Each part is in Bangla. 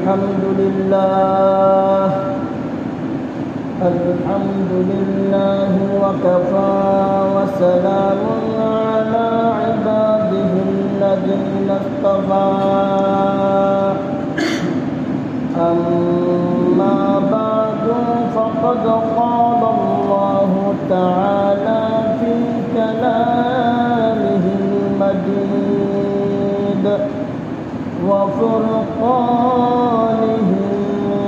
الحمد لله وكفى وسلام على عباده الذين اصطفى أما بعد فقد قال الله تعالى في كلامه المجيد وفرقانه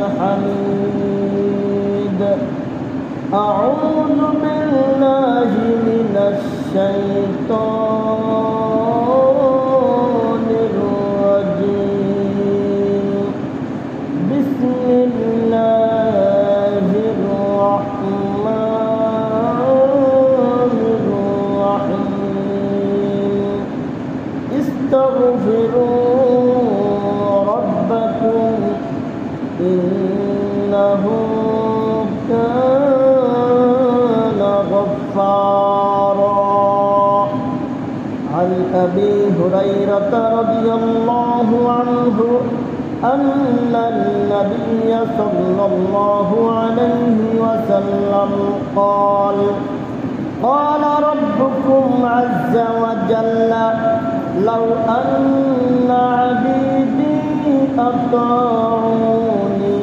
الحميد أعوذ بالله من الشيطان الرجيم بسم الله الرحمن الرحيم استغفروا ربكم إنه كان غفارا عن أبي هريرة رضي الله عنه أن النبي صلى الله عليه وسلم قال ربكم عز وجل لو أن عبيدي أطاعوني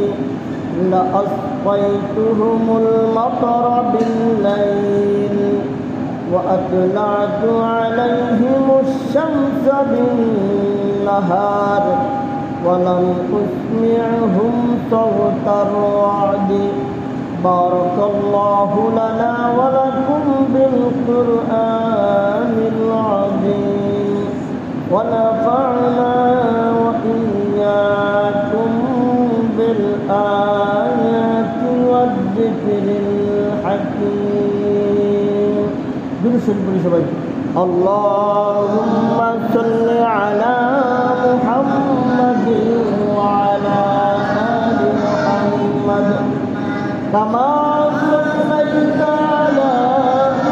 لأسقيتهم المطر بالليل وأطلعت عليهم الشمس بالنهار ولم أسمعهم صوت الرعد بارك الله لنا ولكم بالقرآن العظيم ونفعنا وإياكم بالآيات والذكر الحكيم. اللهم صل على محمد وعلى آل محمد كما صليت على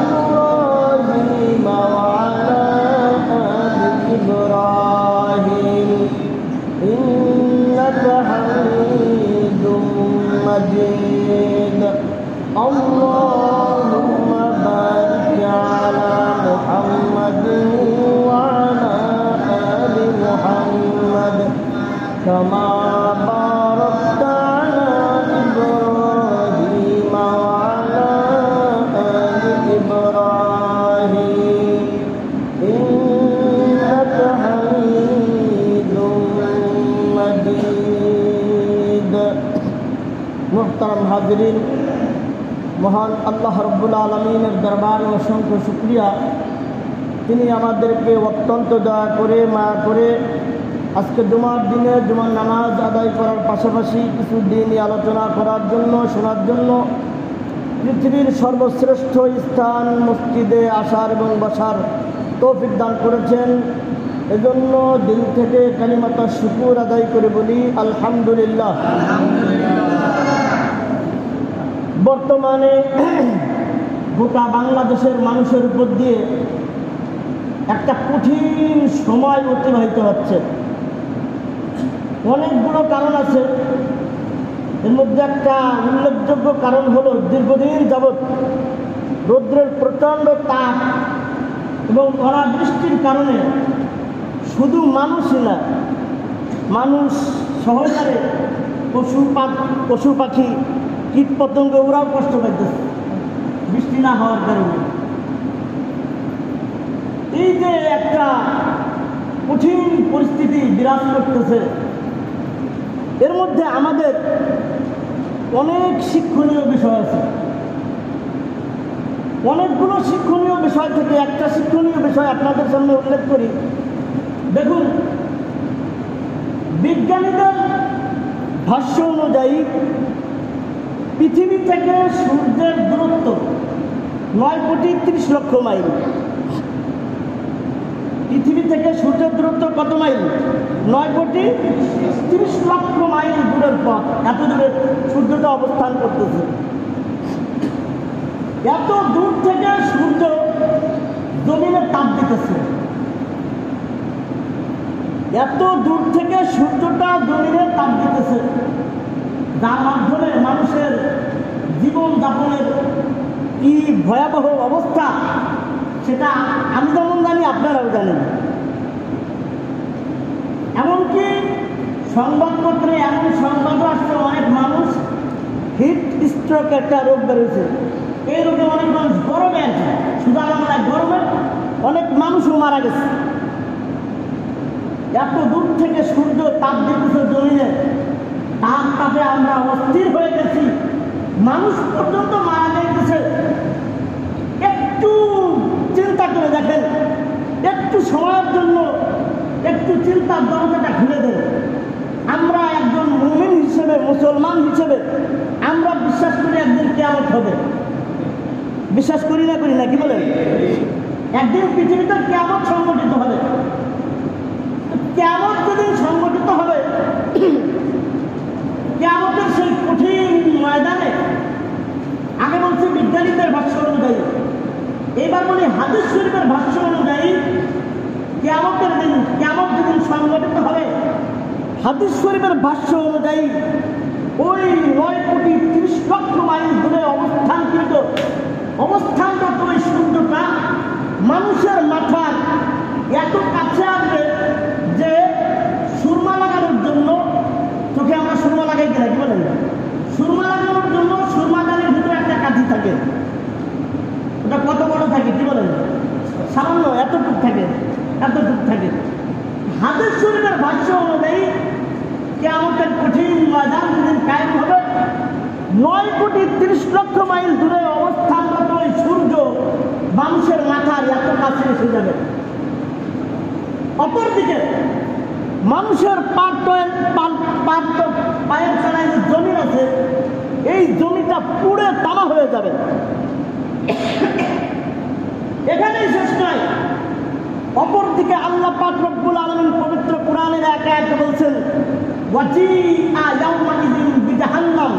إبراهيم وعلى آل إبراهيم إنك حميد مجيد. اللهم بارك على محمد وعلى آل محمد كما باركت على إبراهيم وعلى آل إبراهيم إنك حميد مجيد. محترم حاضرین, মহান আল্লাহ রব্বুল আলমিনের দরবারে অসংখ্য শুকরিয়া। তিনি আমাদেরকে অত্যন্ত দয়া করে মায়া করে আজকে জুমার দিনে জুমার নামাজ আদায় করার পাশাপাশি কিছু দিনই আলোচনা করার জন্য শোনার জন্য পৃথিবীর সর্বশ্রেষ্ঠ স্থান মসজিদে আসার এবং বসার তৌফিক দান করেছেন। এজন্য দিল থেকে কালিমাত শুকর আদায় করে বলি আলহামদুলিল্লাহ। বর্তমানে গোটা বাংলাদেশের মানুষের উপর দিয়ে একটা কঠিন সময় অতিবাহিত হচ্ছে। অনেকগুলো কারণ আছে, এর মধ্যে একটা উল্লেখযোগ্য কারণ হলো দীর্ঘদিন যাবৎ রৌদ্রের প্রচণ্ড তাপ এবং অনাবৃষ্টির কারণে শুধু মানুষই না, মানুষ সহকারে পশু পাখি কীট পতঙ্গ ওরাও কষ্ট পাইতেছে বৃষ্টি না হওয়ার কারণে। এই যে একটা কঠিন পরিস্থিতি বিরাজ করতেছে, এর মধ্যে আমাদের অনেক শিক্ষণীয় বিষয় আছে। অনেকগুলো শিক্ষণীয় বিষয় থেকে একটা শিক্ষণীয় বিষয় আপনাদের সামনে উল্লেখ করি। দেখুন, বিজ্ঞানীদের ভাষ্য অনুযায়ী পৃথিবী থেকে সূর্যের দূরত্ব 9,30,00,000 মাইল। পৃথিবী থেকে সূর্যের দূরত্ব কত মাইল? 9,30,00,000 মাইল দূরের পথ। এত দূরে সূর্যটা অবস্থান করতেছে। এত দূর থেকে সূর্য জমিনে তাপ দিতেছে। এত দূর থেকে সূর্যটা জমিনে তাপ দিতেছে, যার মাধ্যমে মানুষের জীবন যাপনের কি ভয়াবহ অবস্থা সেটা আমি যেমন জানি আপনারাও জানেন। এমনকি সংবাদপত্রে এমন সংবাদ আসছে অনেক মানুষ হিট স্ট্রোক একটা রোগ বেরোছে, এই রোগে অনেক মানুষ গরমে আছে, শুধু আমরা গরমে অনেক মানুষও মারা গেছে। এত দূর থেকে সূর্য তাপ দিতেছে জমিনে, তার তাপে আমরা অস্থির হয়ে গেছি, মানুষ পর্যন্ত মারা যাইতেছে। একটু চিন্তা করে দেখেন, একটু সময়ের জন্য একটু চিন্তার দরজাটা খুলে দেন। আমরা একজন মুমিন হিসেবে, মুসলমান হিসেবে আমরা বিশ্বাস করি একদিন কিয়ামত হবে। বিশ্বাস করি না কি বলেন? একদিন পৃথিবীতে কিয়ামত সংগঠিত হবে। কিয়ামত যেদিন সংগঠিত হবে, কিয়ামতের সেই কঠিন ময়দানে, আগে বলছি বিজ্ঞানীদের ভাষ্য অনুযায়ী, এবার বলি হাদিস শরীফের ভাষ্য অনুযায়ী, কিয়ামত যেদিন সংগঠিত হবে, হাদিস শরীফের ভাষ্য অনুযায়ী ওই 9,30,00,000 মাইল দূরে অবস্থানরত ওই সূর্যটা মানুষের মাথার এত কাছে আসবে যে সুরমা লাগানোর জন্য, চোখে আমরা সুরমা লাগাই কিনা কি বলেন, সুরমা লাগানোর জন্য সুরমা গানের ভিতরে একটা কাঠি থাকে, ওটা কত বড় থাকে কি বলেন, সামান্য এতটুক থাকে। হাদিস শরীফের ভাষ্য অনুযায়ী কিয়ামতের কঠিন ময়দান যেদিন কায়েম হবে, 9,30,00,000 মাইল দূরে অবস্থানরত ওই সূর্য মানুষের মাথার এত কাছে এসে যাবে। অপরদিকে মানুষের পায়ের তলায় যে জমি আছে, এই জমিটা পুড়ে তামা হয়ে যাবে। এখানেই শেষ নয়, অপরদিকে আল্লাহ পাক রব্বুল আলামিন পবিত্র কোরআনের এক আয়াতে বলছেন, ওয়াজিআ ইয়াওমাইযিন বিজাহান্নাম,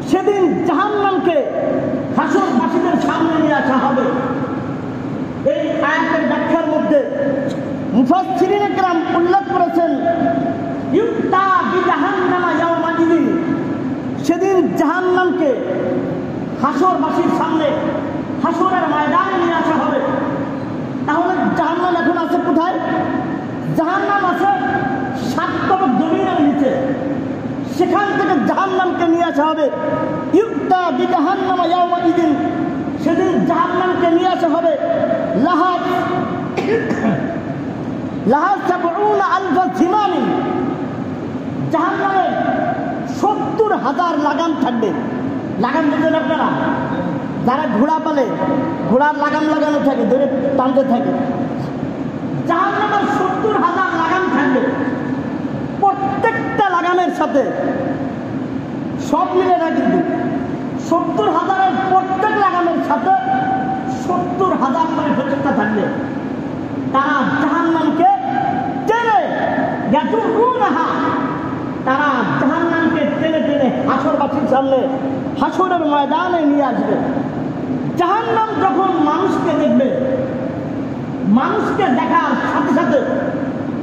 সেদিন জাহান্নামকে হাসরবাসীদের সামনে নিয়ে আসা হবে। এই আয়াতের ব্যাখ্যার মধ্যে মুফাসসিরিনে কেরাম উল্লেখ করেছেন, ইউতা বিজাহান্নামা ইয়াওমাইযিন, সেদিন জাহান্নামকে হাসরবাসীর সামনে, হাসরের ময়দানে নিয়ে আসা হবে। তাহলে জাহান্নাম এখন আছে কোথায়? জাহান্নাম আছে 7 তরফ জমিনের নিচে, সেখান থেকে জাহান্নামকে নিয়ে আসা হবে। ইউতা বিজাহান্নামা ইয়াওমাইযিন, সেদিন জাহান্নামকে নিয়ে আসা হবে। লাহা 70,000 জিমামিন, জাহান্নামে 70,000 লাগাম থাকবে। লাগাম বুঝলেন আপনারা? যারা ঘোড়া পালে, ঘোড়ার লাগাম লাগানো থাকে, ধরে টানতে থাকে। জাহান্নামের 70,000 লাগাম থাকবে। প্রত্যেকটা লাগামের সাথে, সব মিলে না কিন্তু, 70,000-এর প্রত্যেক লাগামের সাথে 70,000 করে ফেরেশতা থাকবে। তারা জাহান্নামকে টেনে, তারা জাহান্নামকে টেনে টেনে হাসরবাসীর সামনে, হাসরের ময়দানে নিয়ে আসবে। জাহান্নাম যখন মানুষকে দেখবে, মানুষকে দেখার সাথে সাথে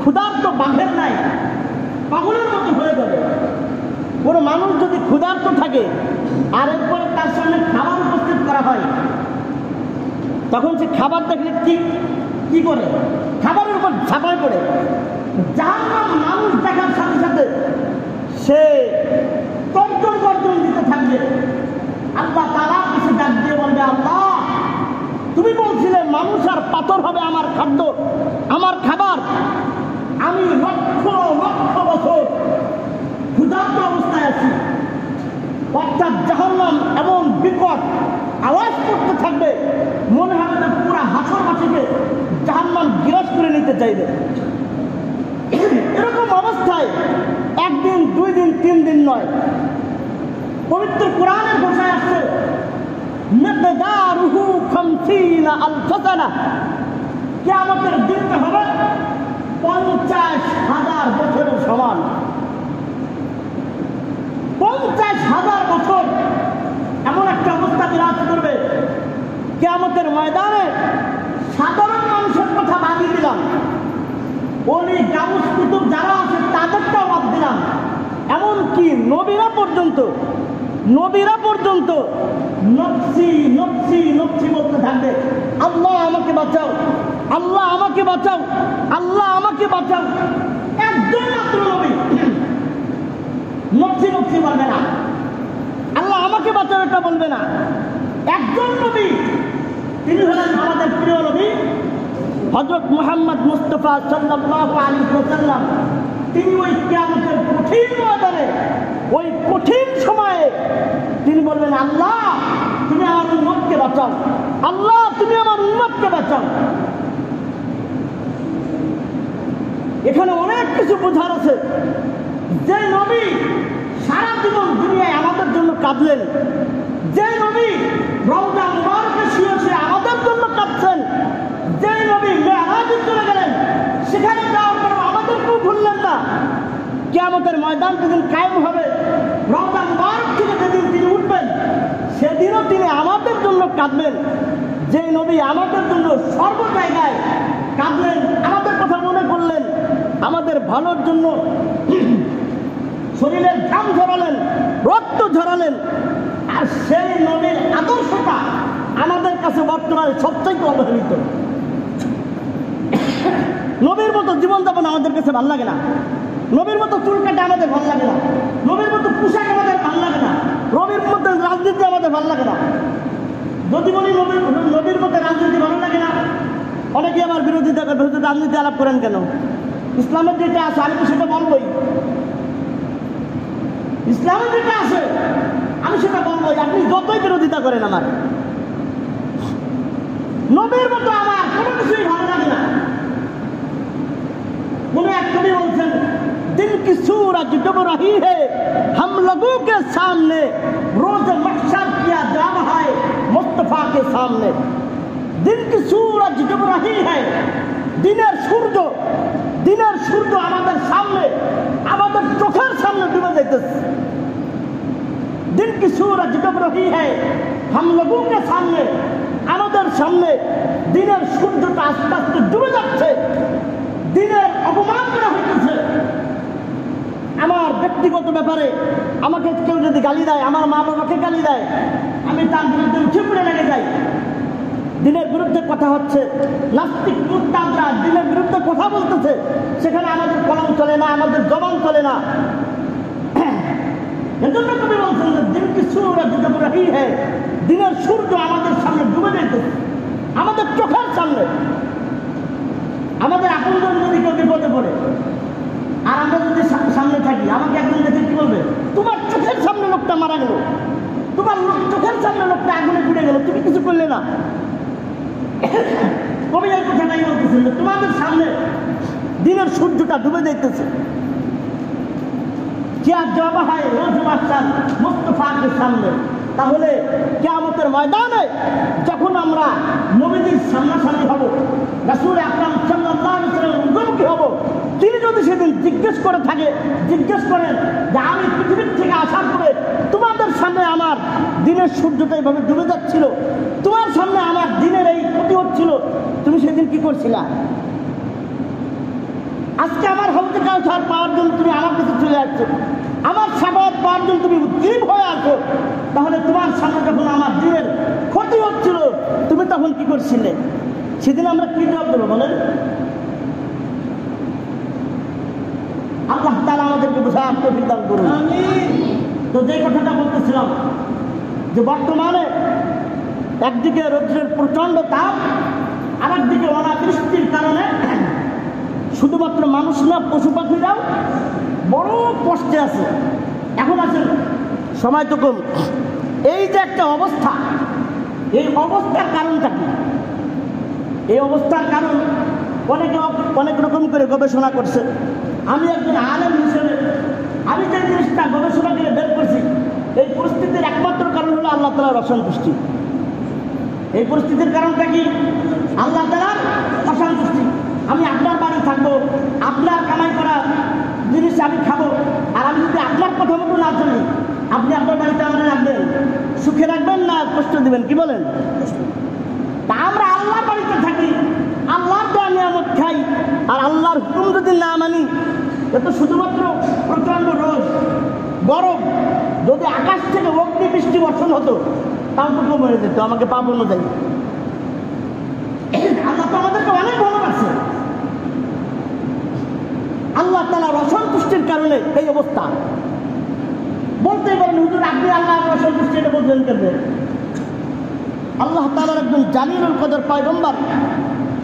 ক্ষুধার্ত বাঘের নাই পাগলের মতো হয়ে যাবে। কোনো মানুষ যদি ক্ষুধার্ত থাকে আর এরপরে তার সামনে খাবার উপস্থিত করা হয়, তখন সে খাবার দেখলে কি করে? খাবারের উপর ঝাঁপায় পড়ে। জাহান্নাম মানুষ দেখার সাথে সাথে সে গর্জন দিতে থাকবে। আল্লাহ তাআলা কিছু ডাক দিয়ে বলবে, আল্লাহ তুমি বলছিলে মানুষ আর পাথর হবে আমার খাদ্য, আমার খাবার। আমি লক্ষ লক্ষ বছর ক্ষুধার্ত অবস্থায় আছি। অর্থাৎ জাহান্নাম এমন বিকট আওয়াজ করতে থাকবে, মনে হবে না পুরা হাসরবাসীকে জাহান্নাম গ্রাস করে নিতে চাইবে। এরকম অবস্থায় 1 দিন, 2 দিন, 3 দিন নয়, পবিত্র কোরআনের ভাষায় আসছে, মিকদারুহু 50,000 সানা, কিয়ামতের দিনটা হবে 50,000 বছরের সমান। 50,000 বছর এমন একটা অবস্থা বিরাজ করবে কিয়ামতের ময়দানে। সাধারণ মানুষের কথা বাদ দিলাম, ওলি গাউস কুতুব যারা আছে তাদেরটাও বাদ দিলাম, এমনকি নবীরা পর্যন্ত নফসি নফসি নফসি বলতে থাকবে, আল্লাহ আমাকে বাঁচাও, আল্লাহ আমাকে বাঁচাও, আল্লাহ আমাকে বাঁচাও। একজন মাত্র নবী নফসি নফসি বলবে না, আল্লাহ আমাকে বাঁচাও এটা বলবে না। একজন নবী, তিনি হলেন আমাদের প্রিয় নবী হযরত মুহাম্মদ মুস্তাফা সাল্লাল্লাহু আলাইহি ওয়াসাল্লাম। তিনি ওই কিয়ামতের কঠিন ময়দানে, ওই কঠিন সময়ে তিনি বলবেন, আল্লাহ তুমি আমার উম্মতকে বাঁচাও, আল্লাহ তুমি আমার উম্মতকে বাঁচাও। এখানে অনেক কিছু বোঝার আছে। যে নবী সারা জীবন দুনিয়ায় আমাদের জন্য কাঁদলেন, যে নবী রওজা মুবারকে শুয়ে শুয়ে আমাদের জন্য কাঁদছেন, যে নবী মেরাজে চলে গেলেন, সেখানে যাওয়ার পর আমাদেরকেও ভুললেন না। কিয়ামতের ময়দান যেদিন কায়েম হবে, রওজা মুবারক থেকে যেদিন তিনি উঠবেন, সেদিনও তিনি আমাদের জন্য কাঁদবেন। যে নবী আমাদের জন্য সর্ব জায়গায় কাঁদলেন, আমাদের কথা মনে করলেন, আমাদের ভালোর জন্য শরীরের ঘাম ঝরালেন, রক্ত ঝরালেন, আর সেই নবীর আদর্শটা আমাদের কাছে বর্তমানে সবচেয়ে অবহেলিত। নবীর মতো জীবনযাপন আমাদের কাছে ভালো লাগে না, নবীর মতো চুল কাটা আমাদের ভালো লাগে না, নবীর মতো পোশাক আমাদের ভালো লাগে না, নবীর মতো রাজনীতি আমাদের ভালো লাগে না। যদি বলি নবীর মতো রাজনীতি ভালো লাগে না, অনেকে আমার বিরোধিতা করবে, রাজনীতি আলাপ করেন কেন? ইসলামের যেটা আছে আমি তো সেটা বলবোই, ইসলামের যেটা আছে আমি সেটা বলবোই। আপনি যতই বিরোধিতা করেন, আমার নবীর মতো আমার কোনো কিছুই ভালো লাগে না। কোন এক কবি বলছেন, দিন কি सूरज डूब रही है हम लोगों के सामने, रोज मशर किया जा रहा है मुस्तफा के सामने। दिन की सूरज डूब रही है, দিনের সূর্য আমাদের সামনে, আমাদের চোখের সামনে ডুবে যাইতেছে। दिन की सूरज डूब रही है हम लोगों के सामने, আমাদের সামনে দিনের সূর্যটা আস্তে আস্তে ডুবে যাচ্ছে, দিনের অপমান করা হইতেছে। আমার ব্যক্তিগত ব্যাপারে আমাকে কেউ যদি গালি দেয়, আমার মা বাবাকে গালি দেয়, আমি তার বিরুদ্ধে উঠে পড়ে লেগে যাই। দিনের বিরুদ্ধে কথা হচ্ছে, নাস্তিক মুরতাদরা দিনের বিরুদ্ধে কথা বলতেছে, সেখানে আমাদের কলম চলে না, আমাদের জবান চলে না। এজন্য কবি বলছেন যে দিন কি সূরজ ডুব রহি হ্যায়, দিনের সূর্য আমাদের সামনে ডুবে যাইতেছে, আমাদের চোখের সামনে। আমাদের আপনজন যদি কেউ বিপদে পড়ে আর আমরা যদি সামনে থাকি, আমাকে একজন দেখে কি বলবে, তোমার চোখের সামনে লোকটা মারা গেল, তোমার চোখের সামনে লোকটা আগুনে পুড়ে গেল, তুমি কিছু করলে না। কবি এই কথাটাই বলতেছেন যে তোমাদের সামনে দিনের সূর্যটা ডুবে যাইতেছে। কিয়া জবাব হয় রোজ মাস্টার মুস্তাফার সামনে। তাহলে কিয়ামতের ময়দানে যখন আমরা নবীজির সামনাসামনি হব, রাসূল আকরাম সাল্লাল্লাহু আলাইহি ওয়াসাল্লামের মুখোমুখি হব, তিনি যদি সেদিন জিজ্ঞেস করেন যে আমি পৃথিবীর থেকে আসার পরে তোমাদের সামনে আমার দিনের সূর্যটা এইভাবে ডুবে যাচ্ছিল, তোমার সামনে আমার দিনের এই ক্ষতি হচ্ছিল, তুমি সেদিন কি করছিলা? আজকে আমার হাউজে কাউসার পাওয়ার জন্য তুমি আমার কাছে চলে আসছো, আমার সাবাত পাওয়ার জন্য তুমি উদ্গ্রীব হয়ে আসো, তাহলে তোমার সামনে যখন আমার দিনের ক্ষতি হচ্ছিল, তুমি তখন কি করছিলে? সেদিন আমরা কি জবাব দেবো বলেন? আল্লাহ তাআলা আমাদেরকে বোঝার তৌফিক দান করুন। তো যে কথাটা বলতেছিলাম যে বর্তমানে একদিকে রৌদ্রের প্রচণ্ড তাপ, আর একদিকে অনাবৃষ্টির কারণে শুধুমাত্র মানুষ না, পশু পাখিরাও বড় কষ্টে আছে। এখন আছেন সময় তো কম, এই যে একটা অবস্থা, এই অবস্থার কারণটা কি? এই অবস্থার কারণ অনেকে অনেক রকম করে গবেষণা করছে। আমি একজন আলেম হিসেবে আমি যে জিনিসটা গবেষণা করে বের করছি, এই পরিস্থিতির একমাত্র কারণ হলো আল্লাহ তাআলার অসন্তুষ্টি। এই পরিস্থিতির কারণটা কি? আল্লাহ তাআলার অসন্তুষ্টি। আমি আপনার বাড়ি থাকবো, আপনার কামাই করা জিনিস আমি খাবো, আর আমি যদি আপনার কথা মতো না চলি, আপনি আপনার বাড়িতে আমাদের রাখবেন, সুখে রাখবেন না কষ্ট দিবেন? কি বলেন? তা আমরা আল্লাহর বাড়িতে থাকি, আল্লাহর দেওয়া নিয়ামত খাই, আর আল্লাহর হুকুম যদি যদি না মানি, এত শুধুমাত্র প্রচণ্ড রোদ গরম, যদি আকাশ থেকে অগ্নি বৃষ্টি বর্ষণ হতো তাও তো মরে যেত আমাকে পাপ অনুযায়ী। আল্লাহ তো আমাদেরকে অনেক ভালোবাসে। আল্লাহ তাআলার অসন্তুষ্টির কারণে এই অবস্থা। বলতেই পারেন হুজুর আপনি আল্লাহর অসন্তুষ্টি এটা বলছেন কেন? আল্লাহ তাআলার একজন জালিলুল কদর পয়গম্বর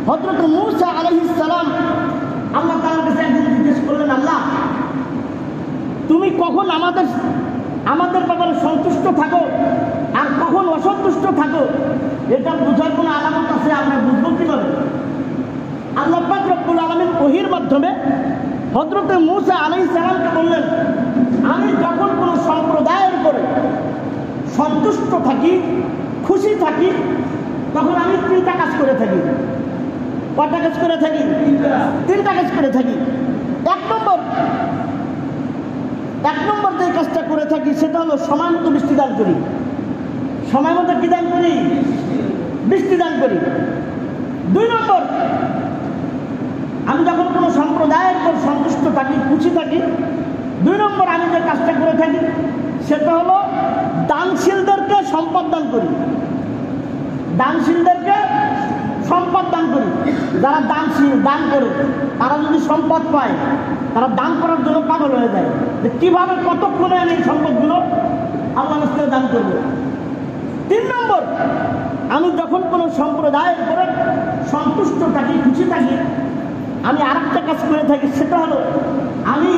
হযরত মূসা আলাইহিস সালাম আল্লাহ তাআলার কাছে একদিন জিজ্ঞেস করলেন, আল্লাহ তুমি কখন আমাদের ব্যাপারে সন্তুষ্ট থাকো আর কখন অসন্তুষ্ট থাকো, এটা বোঝার কোনো আলামত আছে? আমরা বুঝবো কিভাবে? আল্লাহ পাক রব্বুল আলামিন ওহীর মাধ্যমে হযরত মূসা আলাইহিস সালামকে বললেন, আমি যখন কোনো সম্প্রদায়ের উপরে সন্তুষ্ট থাকি, খুশি থাকি, তখন আমি তিনটা কাজ করে থাকি। কয়টা কাজ করে থাকি? তিনটা কাজ করে থাকি। এক নম্বর যে কাজটা করে থাকি সেটা হলো সময় মতো বৃষ্টি দান করি। সময় মতো কি দান করি? বৃষ্টি দান করি। 2 নম্বর, আমি যখন কোনো সম্প্রদায়ের উপর সন্তুষ্ট থাকি, খুশি থাকি, 2 নম্বর আমি যে কাজটা করে থাকি সেটা হলো দানশীলদেরকে সম্পদ দান করি। দানশীলদেরকে সম্পদ দান করি। যারা দানশীল, দান করে, তারা যদি সম্পদ পায় তারা দান করার জন্য পাগল হয়ে যায় যে কীভাবে কতক্ষণে আমি এই সম্পদগুলো আল্লাহর রাস্তায় দান করব। 3 নম্বর, আমি যখন কোনো সম্প্রদায়ের উপরে সন্তুষ্ট থাকি, খুশি থাকি, আমি আরেকটা কাজ করে থাকি, সেটা হলো আমি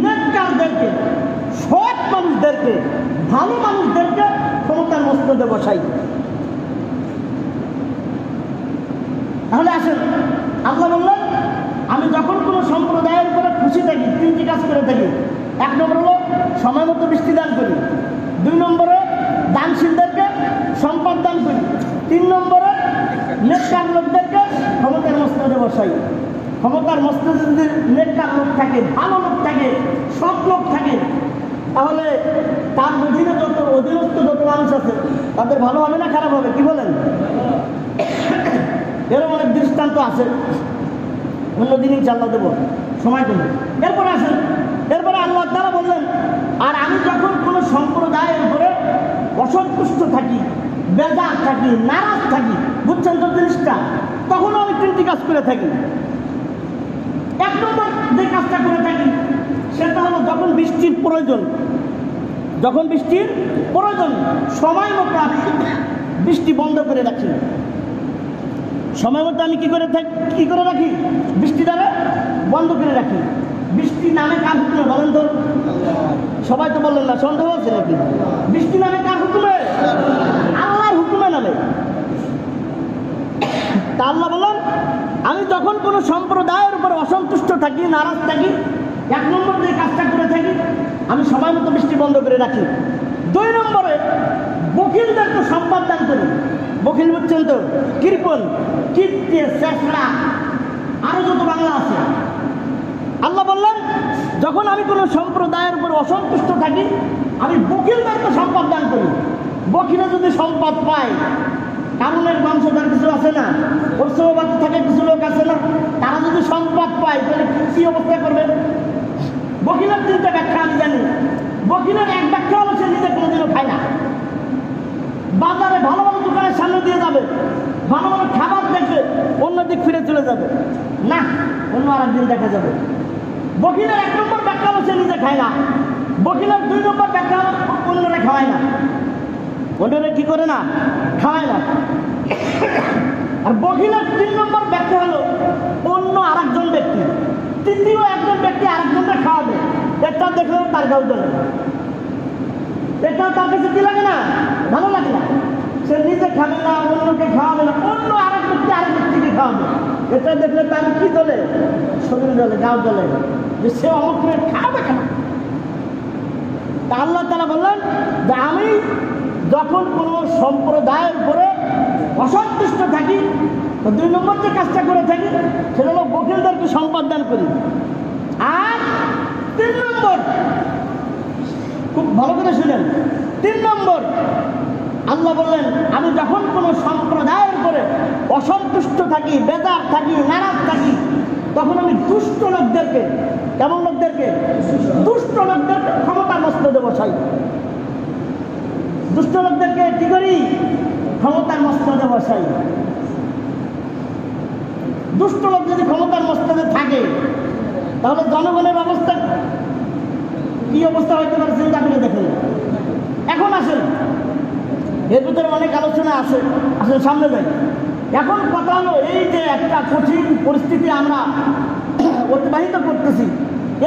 নেককারদেরকে, সৎ মানুষদেরকে, ভালো মানুষদেরকে ক্ষমতার মস্তদে বসাই। তাহলে আসেন, আল্লাহ বললেন আমি যখন কোনো সম্প্রদায়ের উপরে খুশি থাকি 3টি কাজ করে থাকি। 1 নম্বর হলো সময় মতো বৃষ্টি দান করি। 2 নম্বরে দানশীলদেরকে সম্পদ দান করি। 3 নম্বরে নেককার লোকদেরকে ক্ষমতার মস্তদে বসাই। ক্ষমতার মস্তদে যদি নেককার লোক থাকে, ভালো লোক থাকে, সৎ লোক থাকে, তাহলে তার অধীনস্থ যত মানুষ আছে তাদের ভালো হবে না খারাপ হবে? কি বলেন? এরকম অনেক দৃষ্টান্ত আছে, অন্যদিন ইনশাআল্লাহ দেবো, সময় দেব। এরপরে আল্লাহ তাআলা বললেন, আর আমি যখন কোনো সম্প্রদায়ের উপরে অসন্তুষ্ট থাকি, বেজার থাকি, নারাজ থাকি, বুঝছেন তো জিনিসটা, তখনও আমি 3টি কাজ করে থাকি। 1 নম্বর যে কাজটা করে থাকি সেটা হলো যখন বৃষ্টির প্রয়োজন, সময় মতো আমি বৃষ্টি বন্ধ করে রাখি। সময় মতো আমি কি করে রাখি? বৃষ্টি দ্বারা বন্ধ করে রাখি। বৃষ্টি নামে কার হুকুমে বলেন তো? সবাই তো বললেন না, সন্দেহ আছে নাকি? বৃষ্টি নামে কার হুকুমে? আল্লাহর হুকুমে নামে। তা আল্লাহ বলেন আমি যখন কোনো সম্প্রদায়ের উপর অসন্তুষ্ট থাকি, নারাজ থাকি, 1 নম্বর যে কাজটা করে থাকি আমি সময় মতো বৃষ্টি বন্ধ করে রাখি। 2 নম্বরে বকিলদেরকে সম্পদ দান করি। বকিল বুঝছেন তো? কৃপণ, কীর্তি, চেষ্টা, আরো যত বাংলা আছে। আল্লাহ বললেন যখন আমি কোনো সম্প্রদায়ের উপর অসন্তুষ্ট থাকি আমি বকিলদেরকে সম্পদ দান করি। বকিলে যদি সম্পদ পায়, কারণের বংশধর কিছু আছে না, ওর সহবাদ থাকে কিছু লোক আছে না, তারা যদি সম্পদ পায় তাহলে কি অবস্থা করবে? বকিলের 3টা ব্যাখ্যা আমি জানি। বকিলের 1 ব্যাখ্যা হলো সে নিজে কোনোদিনও খায় না। বাজারে ভালো ভালো দোকানের সামনে দিয়ে যাবে, ভালো ভালো খাবার দেখে অন্যদিক ফিরে চলে যাবে, না অন্য আরেকদিন দেখা যাবে। বকিলের 1 নম্বর ব্যাখ্যা হলো সে নিজে খায় না। বকিলের 2 নম্বর ব্যাখ্যা হলো অন্যরা খাওয়ায় না। অন্যরা কি করে না? খাওয়ায় না। আর বকিলের 3 নম্বর ব্যাখ্যা হলো অন্য আরেকজন ব্যক্তি, তৃতীয় একজন ব্যক্তি আরেকজনকে খাওয়াবে। এটা দেখলেও তার গাও চলে, এটাও তার কাছে কি লাগে না? ভালো লাগে না। সে নিজে খাবে না, অন্যকে খাওয়াবে না, অন্য আরেক ব্যক্তি আরেক ব্যক্তিকে খাওয়াবে। এটা দেখলে তার কি চলে? শরীর চলে, গাও চলে, যে সে অমুক করে খাওয়াবে কেন? তা আল্লাহ তাআলা বললেন যে আমি যখন কোনো সম্প্রদায়ের উপরে অসন্তুষ্ট থাকি তো 2 নম্বর যে কাজটা করে থাকি সেটা হলো বকিলদেরকে সম্পদ দান করি। আর 3 নম্বর, খুব ভালো করে শুনেন, 3 নম্বর আল্লাহ বললেন আমি যখন কোনো সম্প্রদায়ের উপরে অসন্তুষ্ট থাকি, বেজার থাকি, নারাজ থাকি, তখন আমি 2 দুষ্ট লোকদেরকে, কেমন লোকদেরকে? দুষ্ট লোকদেরকে ক্ষমতা মস্তদে বসাই। দুষ্ট লোকদেরকে কি করি? ক্ষমতার মস্তদে বসাই। দুষ্ট লোক যদি ক্ষমতার মস্তদে থাকে তাহলে জনগণের অবস্থা কি অবস্থা হইতে পারে চিন্তা করে দেখেন। এখন আসেন, এর ভিতরে অনেক আলোচনা আছে, আসেন সামনে যাই। এখন কথা হলো, এই যে একটা কঠিন পরিস্থিতি আমরা অতিবাহিত করতেছি,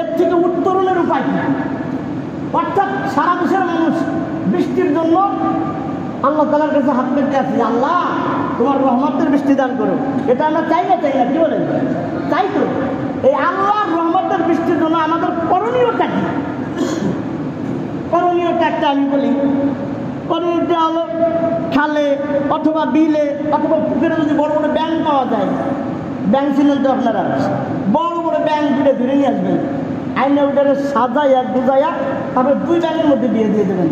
এর থেকে উত্তরণের উপায় কি? অর্থাৎ সারা দেশের মানুষ বৃষ্টির জন্য আল্লাহ তাআলার কাছে হাত পেতে আছে, আল্লাহ তোমার রহমতের বৃষ্টি দান করো। এটা আমরা চাই না? চাই না? কি বলেন? চাই তো। এই আল্লাহর রহমতের বৃষ্টির জন্য আমাদের করণীয়টা কি? করণীয়টা একটা আমি বলি। করণীয়টা হলো, খালে অথবা বিলে অথবা পুকুরে যদি বড় বড় ব্যাঙ পাওয়া যায়, ব্যাঙ ছিলেন তো আপনারা, বড় বড় ব্যাঙ ধরে ধরে নিয়ে আসবেন, আইনে ওটারে সাজাইয়া গুজাইয়া তারপরে 2 ব্যাঙের মধ্যে দিয়ে দেবেন।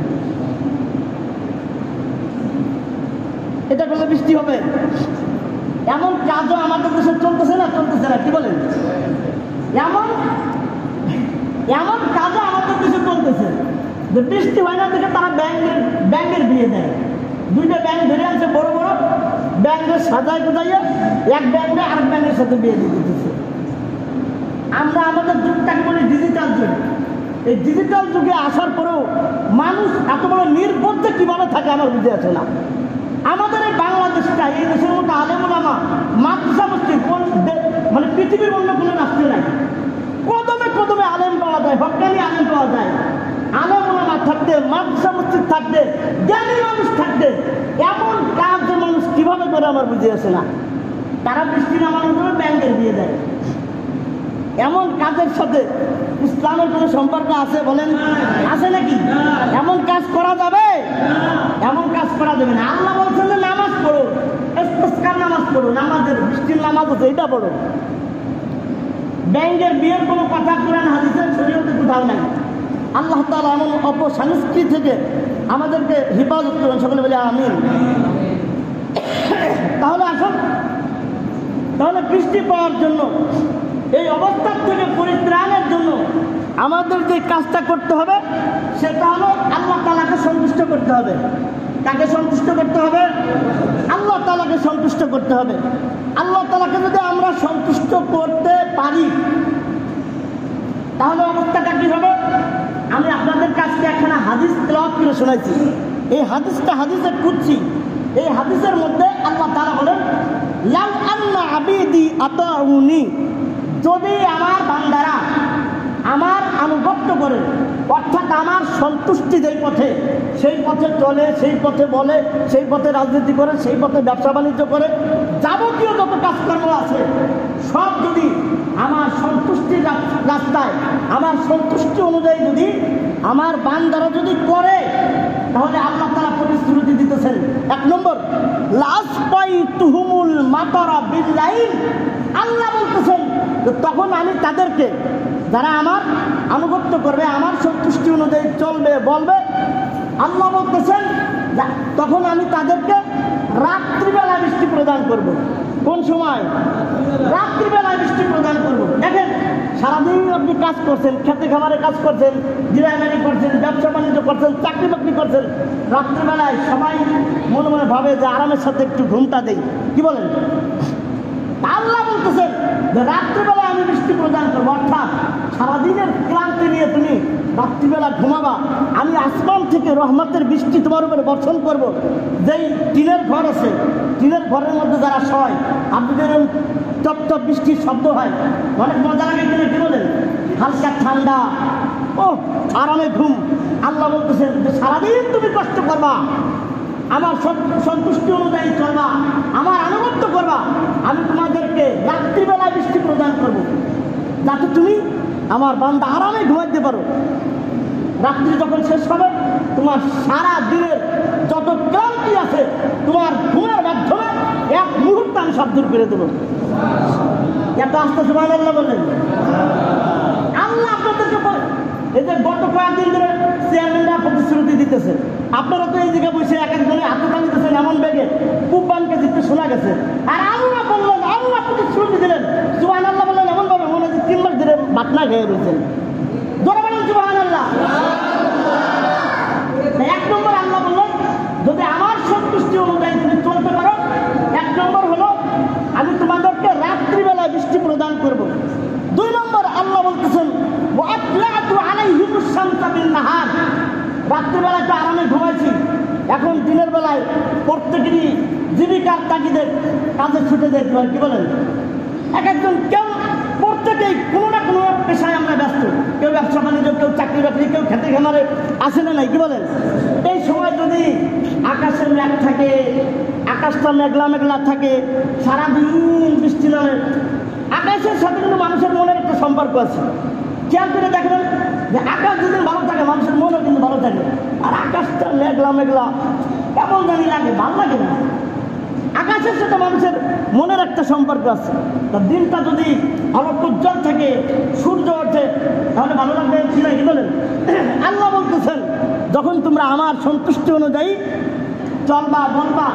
এটা করলে বৃষ্টি হবে। এমন কাজও আমাদের দেশে চলতেছে না? চলতেছে না? কি বলেন? এমন কাজও আমাদের দেশে চলতেছে যে বৃষ্টি হয় না দেখে তারা ব্যাঙের বিয়ে দেয়। 2টা ব্যাঙ ধরে আনছে বড় বড়, ব্যাঙের সাজায় গুজাইয়া এক ব্যাঙে আরেক ব্যাঙের সাথে বিয়ে দিয়ে দিতেছে। আমরা আমাদের যুগটাকে বলি ডিজিটাল যুগ। এই ডিজিটাল যুগে আসার পরেও মানুষ এত বড় নির্বোধে কিভাবে থাকে আমার বুঝে আসে না। আমাদের এই বাংলাদেশটা, এই দেশের মতো আলেম ওলামা মাদ্রাসা মসজিদ মানে পৃথিবীর অন্য কোনো রাষ্ট্রে নাই। কদমে কদমে আলেম পাওয়া যায়, হক্কানি আলেম পাওয়া যায়। আলেম ওলামা থাকতে, মাদ্রাসা মসজিদ থাকতে, জ্ঞানী মানুষ থাকতে এমন কাজ যে মানুষ কিভাবে করে আমার বুঝে আসে না। তারা বৃষ্টি নামানোর জন্য ব্যাংকের দিয়ে দেয়। এমন কাজের সাথে ইসলামের কোনো সম্পর্ক আছে বলেন? আছে নাকি? এমন কাজ করা যাবে? এমন কাজ করা যাবে না। আল্লাহ বলছেন যে নামাজ পড়ো, ইস্তিসকার নামাজ পড়ো, নামাজের বৃষ্টির নামাজ আছে, এটা পড়ো। ব্যাংকের বিয়ের কোনো কথা কোরআন হাদিসের শরীয়তে কোথাও নাই। আল্লাহ তাআলা এমন অপসংস্কৃতি থেকে আমাদেরকে হেফাজত করেন, সকলে বলে আমিন। তাহলে আসুন, তাহলে বৃষ্টি পাওয়ার জন্য, এই অবস্থার থেকে পরিত্রাণের জন্য আমাদের যে কাজটা করতে হবে সেটা হলো আল্লাহ তাআলাকে সন্তুষ্ট করতে হবে। কাকে সন্তুষ্ট করতে হবে? আল্লাহ তাআলাকে সন্তুষ্ট করতে হবে। আল্লাহ তাআলাকে যদি আমরা সন্তুষ্ট করতে পারি তাহলে অবস্থাটা কি হবে? আমি আপনাদের কাছে একখানা হাদিস তেলাওয়াত করে শোনাইছি। এই হাদিসটা হাদিসে কুদসি। এই হাদিসের মধ্যে আল্লাহ তাআলা বলেন, লাউ আন্না আবিদি আতাউনি, যদি আমার বান্দারা আমার আনুগত্য করে, অর্থাৎ আমার সন্তুষ্টি যেই পথে, সেই পথে চলে, সেই পথে বলে, সেই পথে রাজনীতি করে, সেই পথে ব্যবসা বাণিজ্য করে, যাবতীয় যত কাজকর্ম আছে সব যদি আমার সন্তুষ্টির রাস্তায়, আমার সন্তুষ্টি অনুযায়ী যদি আমার বান্দারা যদি করে, তাহলে আল্লাহ তাআলা প্রতিশ্রুতি দিতেছেন, 1 নম্বর, লাসপাইতুহুমুল মাতারা বিল্লাইল। আল্লাহ বলতেছেন তখন আমি তাদেরকে, যারা আমার আনুগত্য করবে, আমার সন্তুষ্টি অনুযায়ী চলবে, বলবে, আল্লাহ বলতেছেন তখন আমি তাদেরকে রাত্রিবেলা বৃষ্টি প্রদান করব। কোন সময়? রাত্রিবেলায় বৃষ্টি প্রদান করব। দেখেন, সারাদিন আপনি কাজ করছেন, খেতে খামারে কাজ করছেন, জিরায়মারি করছেন, ব্যবসা বাণিজ্য করছেন, চাকরি বাকরি করছেন, রাত্রিবেলায় সবাই মনে মনে ভাবে যে আরামের সাথে একটু ঘুমটা দেই, কি বলেন? আল্লাহ বলতেছেন যে রাত্রিবেলা আমি বৃষ্টি প্রদান করবো। অর্থাৎ সারাদিনের ক্লান্তি নিয়ে তুমি রাত্রিবেলা ঘুমাবা, আমি আসমান থেকে রহমতের বৃষ্টি তোমার উপরে বর্ষণ করব। যেই টিনের ঘর আছে, টিনের ঘরের মধ্যে যারা শয়, আপনি যেরকম টপ টপ বৃষ্টির শব্দ হয়, অনেক মজা লাগে কিনে, কি বলেন? হালকা ঠান্ডা, ও আরামে ঘুম। আল্লাহ বলতেছেন যে সারাদিন তুমি কষ্ট করবা, আমার সন্তুষ্টি অনুযায়ী চলবা, আমার আনুগত্য করবা, আমি তোমাদেরকে রাত্রিবেলায় বৃষ্টি প্রদান করব, যাতে তুমি আমার বান্দা আরামে ঘুমাইতে পারো। রাত্রি যখন শেষ হবে, তোমার সারা দিনের যত ক্লান্তি আছে তোমার ঘুমের মাধ্যমে 1 মুহূর্তে আমি সব দূর করে দেবো। এত আস্তে সুবহানাল্লাহ বললেন। আল্লাহ আপনাদেরকে এই যে গত কয়েকদিন ধরে চেয়ারম্যানরা প্রতিশ্রুতি দিতেছে, আপনারা তো এই জায়গায় বসে এক একজনে হাতে দিতেছেন এমন বেগে, পূর্বানকে জিততে শোনা গেছে। আর আল্লাহ বললেন, আল্লাহ প্রতিশ্রুতি দিলেন, সুবহানাল্লাহ বললেন এমন ভাবে মনে হচ্ছে খেয়ে রয়েছেন। জোরে বলেন সুবহানাল্লাহ। 1 নম্বর আল্লাহ বললেন যদি আমার সন্তুষ্টি অনুযায়ী তুমি চলতে পারো, 1 নম্বর হলো আমি তোমাদেরকে রাত্রিবেলা বৃষ্টি প্রদান করব। 2 নম্বর আল্লাহ বলতেছেন ওয়াতলাতু আলাইহিমুস শামসা বিন নাহার, রাত্রিবেলা তো আরামে ঘুমাইছি, এখন দিনের বেলায় প্রত্যেকেরই জীবিকার তাগিদে কাজে ছুটে যেতে হয়। কি বলেন? এক একজন কেউ প্রত্যেকেই কোনো না কোনো পেশায় আমরা ব্যস্ত, কেউ ব্যবসা বাণিজ্য, কেউ চাকরি বাকরি, কেউ খেতে খামারে আসে না নাই। কি বলেন? এই সময় যদি আকাশের মেঘ থাকে, আকাশটা মেঘলা মেঘলা থাকে, সারাদিন বৃষ্টি নামে, আকাশের সাথে কিন্তু মানুষের মনের একটা সম্পর্ক আছে। খেয়াল করে দেখবেন যে আকাশ যদি ভালো থাকে মানুষের মনও কিন্তু ভালো থাকে, আর আকাশটা মেঘলা মেঘলা কেমন জানি লাগে, ভালো লাগে না। আকাশের সাথে মানুষের মনের একটা সম্পর্ক আছে। তার দিনটা যদি আলো উজ্জ্বল থাকে, সূর্য ওঠে, তাহলে ভালো লাগবে কি না? কি বলেন? আল্লাহ বলতেছেন যখন তোমরা আমার সন্তুষ্টি অনুযায়ী চলবা বলবা,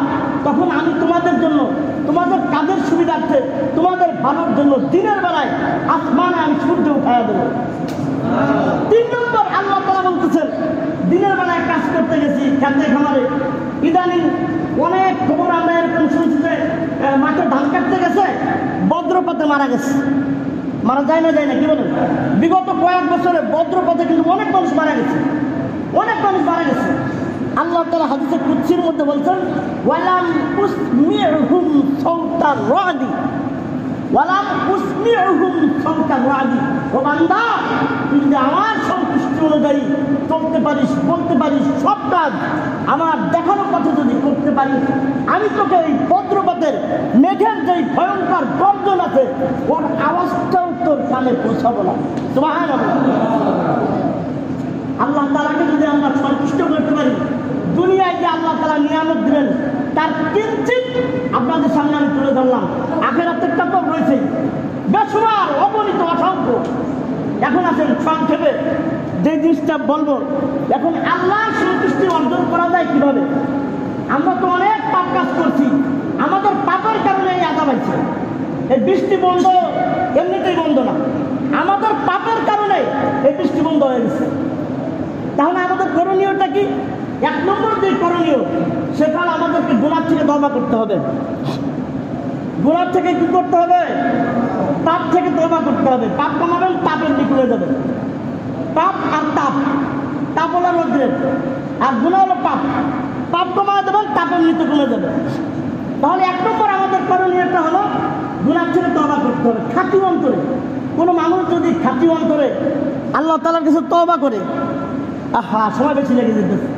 তখন আমি তোমাদের জন্য, তোমাদের কাজের সুবিধার্থে, তোমাদের ভালোর জন্য দিনের বেলায় আসমানে আমি সূর্য উঠাইয়া দেবো। 3 নম্বর আল্লাহ তাআলা বলতেছেন দিনের বেলায় কাজ করতে গেছি খেতে খামারে, ইদানিং অনেক খবর আমরা এরকম শুনছি যে মাঠে ধান কাটতে গেছে, বজ্রপাতে মারা গেছে। মারা যায় না? যায় না? কি বলেন? বিগত কয়েক বছরে বজ্রপাতে কিন্তু অনেক মানুষ মারা গেছে, অনেক মানুষ মারা গেছে। আল্লাহ তাআলা হাদিসে কুদসির মধ্যে বলছেন ওয়ালাম উসমিউহুম সাওতার রাদি, ওয়ালাম উসমিউহুম সাওতার রাদি। ও বান্দা, তুই যদি আমার সন্তুষ্টি অনুযায়ী চলতে পারিস, বলতে পারিস, সব কাজ আমার দেখানো কথা যদি করতে পারিস, আমি তোকে এই বজ্রপাতের মেঘের যেই ভয়ঙ্কর গর্জন আছে ওর আওয়াজটাও তোর কানে পৌঁছাবো না। সুবহানাল্লাহ। আল্লাহ তাআলাকে যদি আমরা সন্তুষ্ট করতে পারি, দুনিয়ায় যে আল্লাহ তাআলা নিয়ামত দিলেন তার কিঞ্চিত আপনাদের সামনে আমি তুলে ধরলাম। আখিরাতেরটা তো রয়েছেই, বেশুমার, অগণিত, অসংখ্য। এখন আসেন সংক্ষেপে যে জিনিসটা বলবো, এখন আল্লাহর সন্তুষ্টি অর্জন করা যায় কিভাবে? আমরা তো অনেক পাপ কাজ করছি, আমাদের পাপের কারণে এই আযাব হয়েছে। এই বৃষ্টি বন্ধ এমনিতেই বন্ধ না, আমাদের পাপের কারণে এই বৃষ্টি বন্ধ হয়ে গেছে। তাহলে আমাদের করণীয়টা কি? 1 নম্বর যে করণীয়, সেটা আমাদেরকে গুনাহ থেকে তওবা করতে হবে। গুনাহ থেকে কি করতে হবে? পাপ থেকে তওবা করতে হবে। পাপ কমাবেন, পাপের দিকে হয়ে যাবে। পাপ আর তাপ, তাপ হলো রৌদ্রের, আর গুনাহ হলো পাপ। পাপ কমায় দেবেন, তাপের নিতে কমে যাবে। তাহলে 1 নম্বর আমাদের করণীয়টা হলো গুনাহ থেকে তওবা করতে হবে খাঁটি অন্তরে। কোনো মানুষ যদি খাঁটি অন্তরে আল্লাহ তাআলার কাছে তওবা করে, আহা সময় বেশি লেগে যেতেছে।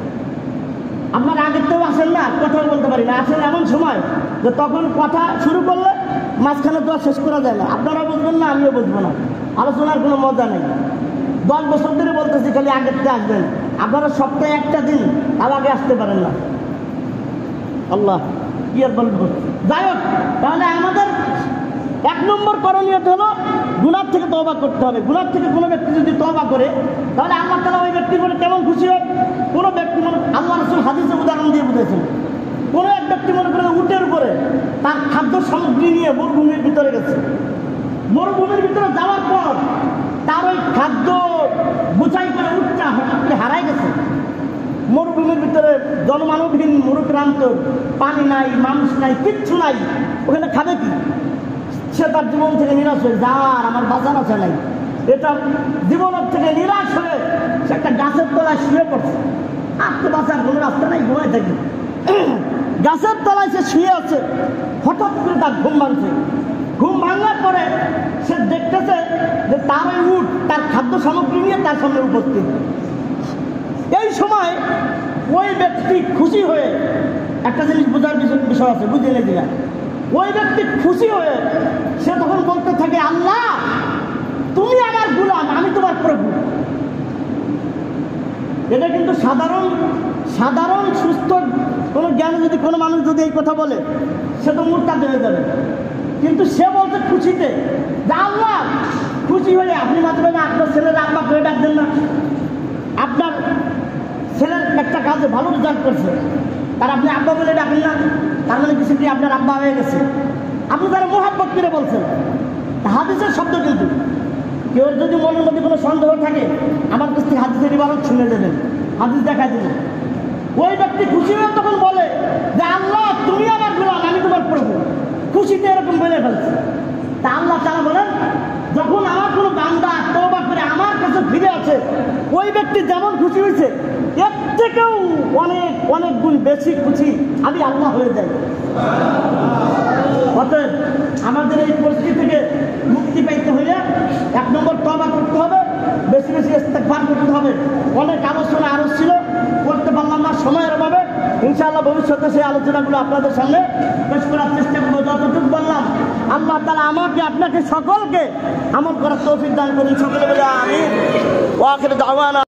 আপনার আগের তো আসেন না, কথাও বলতে পারি না। আসেন এমন সময় যে তখন কথা শুরু করলে মাঝখানে তো আর শেষ করা যায় না। আপনারাও বুঝবেন না, আমিও বুঝবো না, আলোচনার কোনো মজা নেই। 10 বছর ধরে বলতেছি খালি আগেরটা আসবেন, আপনারা সপ্তাহে একটা দিন আর আগে আসতে পারেন না। আল্লাহ কি আর বলবো। যাই হোক, তাহলে আমাদের 1 নম্বর করণীয়টা হলো গুনাহ থেকে তওবা করতে হবে। গুনাহ থেকে কোনো ব্যক্তি যদি তওবা করে, তাহলে আল্লাহ তাআলা ওই ব্যক্তির উপরে কেমন খুশি হয়? কোনো ব্যক্তি মনে, আল্লাহ রাসূল হাদিসে উদাহরণ দিয়ে বুঝেছেন, কোনো এক ব্যক্তি মনে করে উটের উপরে তার খাদ্য সামগ্রী নিয়ে মরুভূমির ভিতরে গেছে। মরুভূমির ভিতরে যাওয়ার পর তার ওই খাদ্য বোঝাই করে উটটা হঠাৎ করে হারাই গেছে। মরুভূমির ভিতরে জনমানবহীন, মরুক্রান্ত, পানি নাই, মানুষ নাই, কিচ্ছু নাই, ওখানে খাবে কি? সে তার জীবন থেকে নিরাশ হয়ে, যার আমার বাজার আছে নাই, এটা জীবনের থেকে নিরাশ হয়ে সে একটা গাছের তলায় শুয়ে পড়ছে। আর তো বাঁচার কোনো রাস্তা নাই, ঘুমায় থাকি। গাছের তলায় সে শুয়ে আছে, হঠাৎ করে তার ঘুম ভাঙছে। ঘুম ভাঙার পরে সে দেখতেছে যে তার ওই উট তার খাদ্য সামগ্রী নিয়ে তার সামনে উপস্থিত। এই সময় ওই ব্যক্তি খুশি হয়ে, একটা জিনিস বোঝার বিষয় আছে, বুঝে নেই না, ওই ব্যক্তি খুশি হয়ে সে তখন বলতে থাকে, আল্লাহ তুমি আমার গোলাম, আমি তোমার প্রভু। এটা কিন্তু সাধারণ সুস্থ কোনো জ্ঞানে যদি কোনো মানুষ যদি এই কথা বলে, সে তো মুরতাদ হয়ে যাবে। কিন্তু সে বলতে খুশিতে যে আল্লাহ খুশি হয়ে আপনি মাঝে মাঝে আপনার ছেলের আব্বা করে ডাকবেন না? আপনার ছেলের একটা কাজে ভালো রেজাল্ট করছে, তার আপনি আব্বা বলে ডাকেন না? তার মানে কিছু কি আপনার আব্বা হয়ে গেছে? আপনি তারা মোহাব্বত করে বলছেন। হাদিসের শব্দ কিন্তু কেউ যদি মনের মধ্যে কোনো সন্দেহ থাকে আমার কাছ থেকে হাদিসের ইবারত শুনে দেবেন, হাদিস দেখা দেবেন। ওই ব্যক্তি খুশি হয়ে তখন বলে যে আল্লাহ তুমি আমার গোলাম, আমি তোমার প্রভু। খুশিতে এরকম বলে ফেলছে। তা আল্লাহ তাআলা বলেন যখন আমার কোনো বান্দা তওবা করে আমার কাছে ফিরে আসে, ওই ব্যক্তি যেমন খুশি হয়েছে এর থেকেও অনেক অনেক গুণ বেশি খুশি আমি আল্লাহ হয়ে যাই। অতএব আমাদের এই পরিস্থিতি থেকে মুক্তি পাইতে হইলে 1 নম্বর তওবা করতে হবে, বেশি বেশি ইস্তেগফার করতে হবে। অনেক আলোচনা আরো ছিল, করতে পারলাম না সময়ের অভাবে। ইনশাআল্লাহ ভবিষ্যতে সেই আলোচনাগুলো আপনাদের সামনে পেশ করার চেষ্টা করবো। যতটুকু বললাম আল্লাহ তাআলা আমাকে আপনাকে সকলকে আমল করার তৌফিক দান করুন। সকলে বলে আমিন। ওয়া আখিরু দাওয়ানা